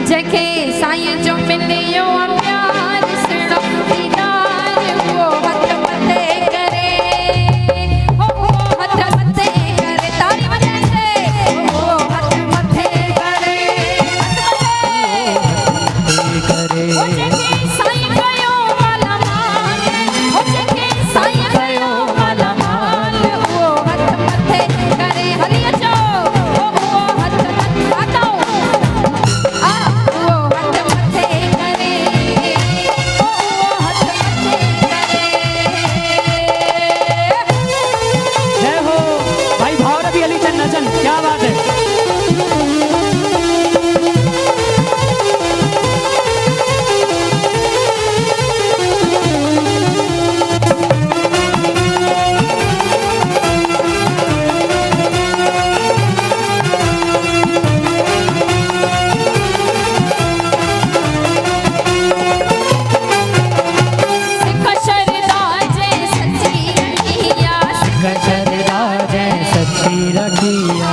जखे साईं जो मिलियो प्यार सुणो दीदार वो हथ मथे करे वो हथ मथे करे तारी वजाते वो हथ मथे करे वो जखे साईं कयो माला माल वो जखे साईं कयो माला माल वो हथ मथे करे हली अचो वो हथ मथे आतो क्या बात है। सच्ची रखिया